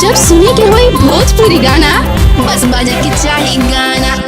जब सुने के होई भोजपुरी गाना बस बजे के चाही गाना।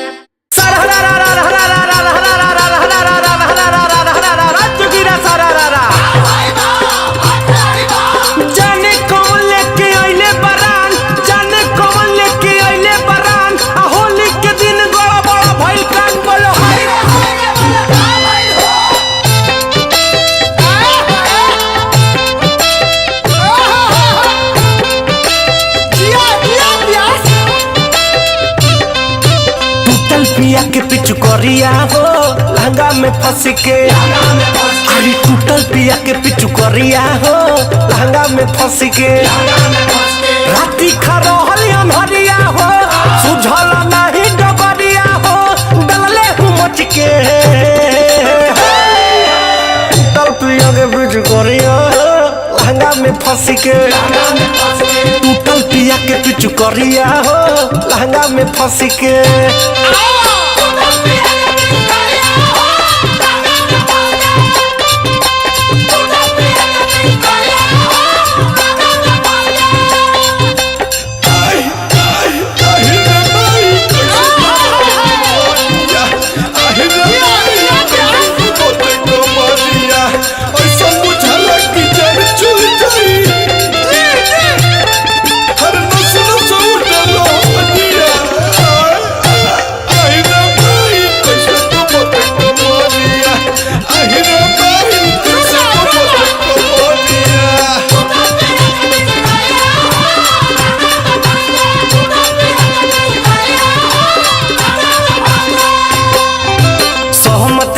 पिया के पिछु करिया हो लहंगा में फंस के, अरे टूटल पिया के पिछु करिया हो लहंगा में फंस के। राती खरोहल अनहरिया हो सुझल नहीं डबरिया हो डलले हूँ मच के। टूटल पिया के पिछु करिया हो लहंगा में फंस के, टूटल पिया के पिछु करिया हो लहंगा में फंस के।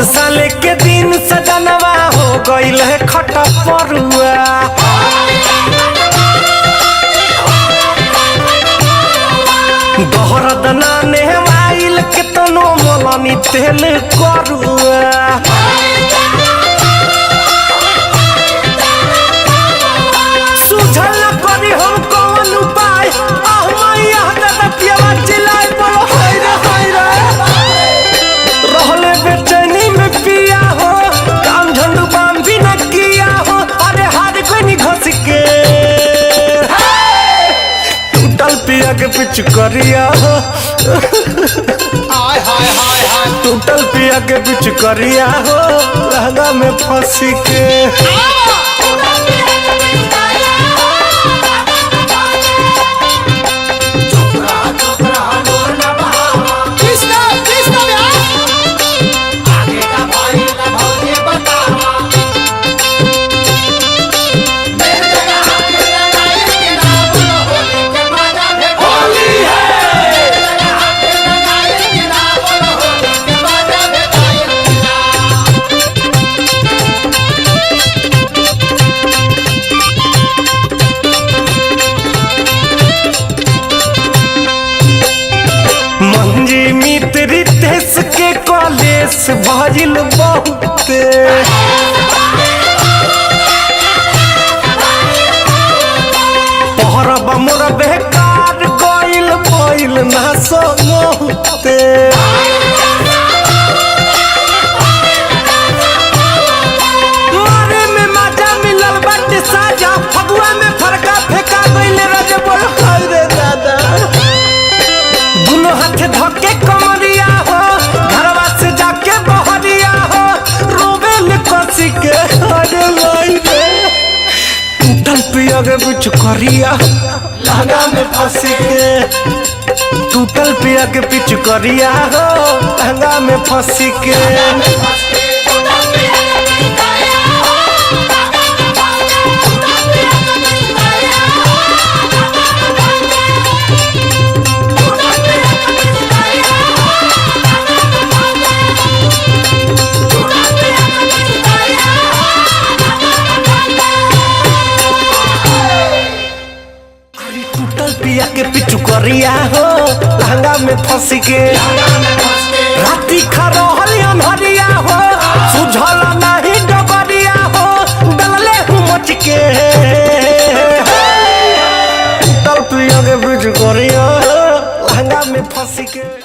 साले के दिन सजनवा हो गईल है खटा परुआ, दोहरद नाने आइल के तनो मोलनी तेल करुआ। सुझल करी हम कौन उपाय मैया दादा पियावा चिल्लाए बोलो हाय रे रहले बेचैनी में पिया हो काम झंडू बाम भी न किया हो। अरे हार कोई नहीं घस के टूटल पिया के पिछु करिया हो टूटल पिया के पिछु करिया हो लहंगा में फंस के। मंजी मित्र रितेश के कॉलेज भजिल बहुते, पहरब मोर बेकार गइल बैल ना सोते। मारे में मजा मिलल बाटे साजा फगुआ में फरका फेंका गइल रजे बोल हाय रे दादा। दोनों हाथ धके कमरिया हो घरवा से जाके बहरिया हो रोबेल कसी के। अरे भाई रे टूटल पिया के पिछु करिया लहंगा में फंस के, टूटल पिया के पिछु करिया हो लहंगा में फंस के। पिया के पिछु करिया हो लहंगा में फंस के, राती खरोहल अनहरिया हो सुझल नहीं डबरिया हो डलले हूँ मच के। टूटल पिया के पिछु करिया हो लहंगा में फंस के।